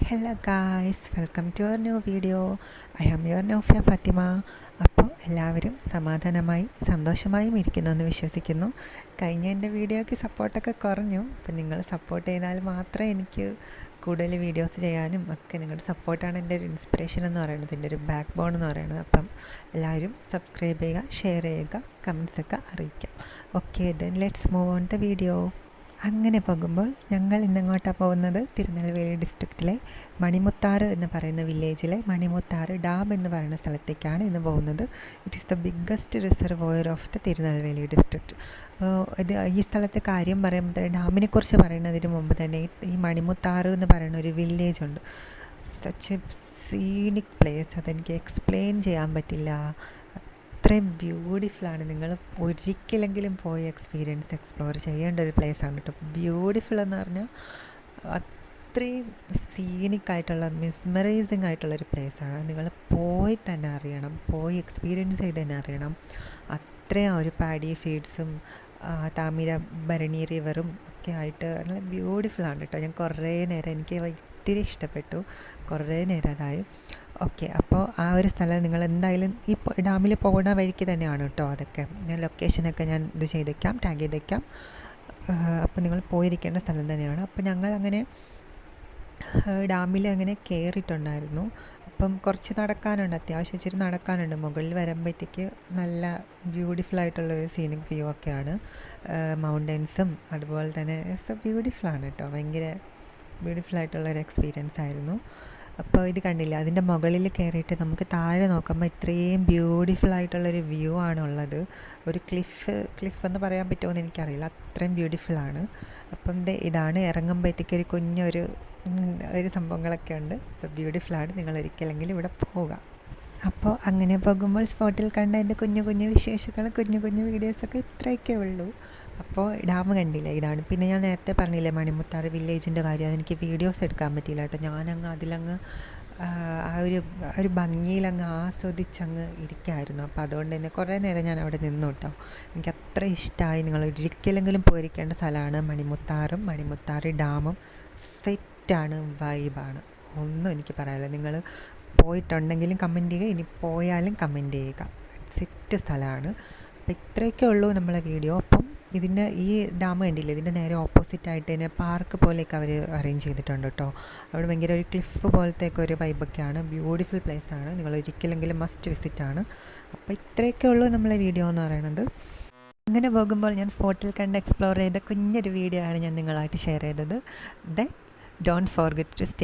Hello guys, welcome to our new video. I am your Nofia Fathima. അപ്പോൾ എല്ലാവരും സമാധാനമായി സന്തോഷമായും ഇരിക്കുന്നുവെന്ന് വിശ്വസിക്കുന്നു. കഴിഞ്ഞ എൻ്റെ വീഡിയോയ്ക്ക് സപ്പോർട്ടൊക്കെ കുറഞ്ഞു. അപ്പം നിങ്ങൾ സപ്പോർട്ട് ചെയ്താൽ മാത്രമേ എനിക്ക് കൂടുതൽ വീഡിയോസ് ചെയ്യാനും ഒക്കെ നിങ്ങളുടെ സപ്പോർട്ടാണ് എൻ്റെ ഒരു ഇൻസ്പിറേഷൻ എന്ന് പറയുന്നത്, എൻ്റെ ഒരു ബാക്ക് ബോൺ എന്ന് പറയുന്നത്. അപ്പം എല്ലാവരും സബ്സ്ക്രൈബ് ചെയ്യുക, ഷെയർ ചെയ്യുക, കമൻസൊക്കെ അറിയിക്കാം. Okay, then let's move on the video. അങ്ങനെ പോകുമ്പോൾ ഞങ്ങൾ ഇന്നങ്ങോട്ടാണ് പോകുന്നത് തിരുനെൽവേലി ഡിസ്ട്രിക്റ്റിലെ മണിമുത്താറ് എന്ന് പറയുന്ന വില്ലേജിലെ മണിമുത്താറ് ഡാം എന്ന് പറയുന്ന സ്ഥലത്തേക്കാണ് ഇന്ന് പോകുന്നത്. It is the biggest reservoir of the Tirunelveli district. ഈ സ്ഥലത്തെ കാര്യം പറയുമ്പോൾ തന്നെ ഡാമിനെ കുറിച്ച് പറയുന്നതിന് മുമ്പ് തന്നെ ഈ മണിമുത്താറ് എന്ന് പറയുന്ന ഒരു വില്ലേജ് ഉണ്ട്. സച്ച് എ സീനിക് പ്ലേസ്, അതെനിക്ക് എക്സ്പ്ലെയിൻ ചെയ്യാൻ പറ്റില്ല. അത്രയും ബ്യൂട്ടിഫുള്ളാണ്. നിങ്ങൾ ഒരിക്കലെങ്കിലും പോയി എക്സ്പ്ലോർ ചെയ്യേണ്ട ഒരു പ്ലേസാണ് കേട്ടോ. ബ്യൂട്ടിഫുൾ എന്ന് പറഞ്ഞാൽ അത്രയും സീനിക്കായിട്ടുള്ള മിസ്മറൈസിങ് ആയിട്ടുള്ളൊരു പ്ലേസാണ്. നിങ്ങൾ പോയി തന്നെ അറിയണം, പോയി എക്സ്പീരിയൻസ് ചെയ്ത് തന്നെ അറിയണം. അത്രയും ഒരു പാഡി ഫീഡ്സും താമിരബരണി റിവറും ഒക്കെ ആയിട്ട് നല്ല ബ്യൂട്ടിഫുള്ളാണ് കേട്ടോ. ഞാൻ കുറേ നേരം എനിക്ക് ഒത്തിരി ഇഷ്ടപ്പെട്ടു, കുറേ നേരമായി. ഓക്കെ, അപ്പോൾ ആ ഒരു സ്ഥലം നിങ്ങൾ എന്തായാലും ഈ ഡാമിൽ പോകുന്ന വഴിക്ക് തന്നെയാണ് കേട്ടോ. അതൊക്കെ ഞാൻ ലൊക്കേഷനൊക്കെ ഞാൻ ഇത് ചെയ്തേക്കാം, ടാഗ് ചെയ്തേക്കാം. അപ്പോൾ നിങ്ങൾ പോയിരിക്കേണ്ട സ്ഥലം തന്നെയാണ്. അപ്പോൾ ഞങ്ങൾ അങ്ങനെ ഡാമിൽ അങ്ങനെ കയറിയിട്ടുണ്ടായിരുന്നു. അപ്പം കുറച്ച് നടക്കാനുണ്ട്, അത്യാവശ്യം ഇച്ചിരി നടക്കാനുണ്ട്. മുകളിൽ വരുമ്പോഴത്തേക്ക് നല്ല ബ്യൂട്ടിഫുള്ളായിട്ടുള്ളൊരു സീനിക് വ്യൂ ഒക്കെയാണ്. മൗണ്ടൻസും അതുപോലെ തന്നെ ബ്യൂട്ടിഫുള്ളാണ് കേട്ടോ. ഭയങ്കര ബ്യൂട്ടിഫുള്ളായിട്ടുള്ളൊരു എക്സ്പീരിയൻസ് ആയിരുന്നു. അപ്പോൾ ഇത് കണ്ടില്ല, അതിൻ്റെ മുകളിൽ കയറിയിട്ട് നമുക്ക് താഴെ നോക്കുമ്പോൾ ഇത്രയും ബ്യൂട്ടിഫുള്ളായിട്ടുള്ളൊരു വ്യൂ ആണുള്ളത്. ഒരു ക്ലിഫ് എന്ന് പറയാൻ പറ്റുമോ എന്ന് എനിക്കറിയില്ല, അത്രയും ബ്യൂട്ടിഫുള്ളാണ്. അപ്പം ഇതാണ് ഇറങ്ങുമ്പോഴത്തേക്ക് ഒരു കുഞ്ഞൊരു സംഭവങ്ങളൊക്കെ ഉണ്ട്. അപ്പോൾ ബ്യൂട്ടിഫുള്ളാണ്, നിങ്ങൾ ഒരിക്കലെങ്കിലും ഇവിടെ പോവുക. അപ്പോൾ അങ്ങനെ പോകുമ്പോൾ സ്പോട്ടിൽ കണ്ട എൻ്റെ കുഞ്ഞു കുഞ്ഞു വിശേഷങ്ങൾ, കുഞ്ഞു കുഞ്ഞു വീഡിയോസൊക്കെ ഇത്രയൊക്കെ ഉള്ളൂ. അപ്പോൾ ഡാം കണ്ടില്ല, ഇതാണ്. പിന്നെ ഞാൻ നേരത്തെ പറഞ്ഞില്ലേ മണിമുത്താറ് വില്ലേജിൻ്റെ കാര്യം, അതെനിക്ക് വീഡിയോസ് എടുക്കാൻ പറ്റിയില്ല കേട്ടോ. ഞാനങ്ങ് അതിലങ്ങ് ആ ഒരു ഭംഗിയിലങ്ങ് ആസ്വദിച്ചങ്ങ് ഇരിക്കുമായിരുന്നു. അപ്പോൾ അതുകൊണ്ട് തന്നെ കുറേ നേരം ഞാൻ അവിടെ നിന്നു കേട്ടോ. എനിക്ക് അത്ര ഇഷ്ടമായി. നിങ്ങൾ ഒരിക്കലെങ്കിലും പോയിരിക്കേണ്ട സ്ഥലമാണ് മണിമുത്താറും മണിമുത്താറ് ഡാമും. സെറ്റാണ്, വൈബാണ്, ഒന്നും എനിക്ക് പറയാനില്ല. നിങ്ങൾ പോയിട്ടുണ്ടെങ്കിലും കമൻറ്റ് ചെയ്യുക, ഇനി പോയാലും കമൻറ്റ് ചെയ്യുക. സെറ്റ് സ്ഥലമാണ്. അപ്പോൾ ഇത്രയൊക്കെ ഉള്ളൂ നമ്മളെ വീഡിയോ. അപ്പം ഈ ഡാം കണ്ടില്ലേ, ഇതിൻ്റെ നേരെ ഓപ്പോസിറ്റായിട്ട് തന്നെ പാർക്ക് പോലെയൊക്കെ അവർ അറേഞ്ച് ചെയ്തിട്ടുണ്ട് കേട്ടോ. അവിടെ ഭയങ്കര ഒരു ക്ലിഫ് പോലത്തെയൊക്കെ ഒരു വൈബൊക്കെയാണ്. ബ്യൂട്ടിഫുൾ പ്ലേസാണ്, നിങ്ങൾ ഒരിക്കലെങ്കിലും മസ്റ്റ് വിസിറ്റാണ്. അപ്പോൾ ഇത്രയൊക്കെ ഉള്ളൂ നമ്മളെ വീഡിയോ എന്ന് പറയുന്നത്. അങ്ങനെ പോകുമ്പോൾ ഞാൻ സ്പോട്ടിൽ കണ്ട് എക്സ്പ്ലോർ ചെയ്ത കുഞ്ഞൊരു വീഡിയോ ആണ് ഞാൻ നിങ്ങളായിട്ട് ഷെയർ ചെയ്തത്. Then don't forget to stay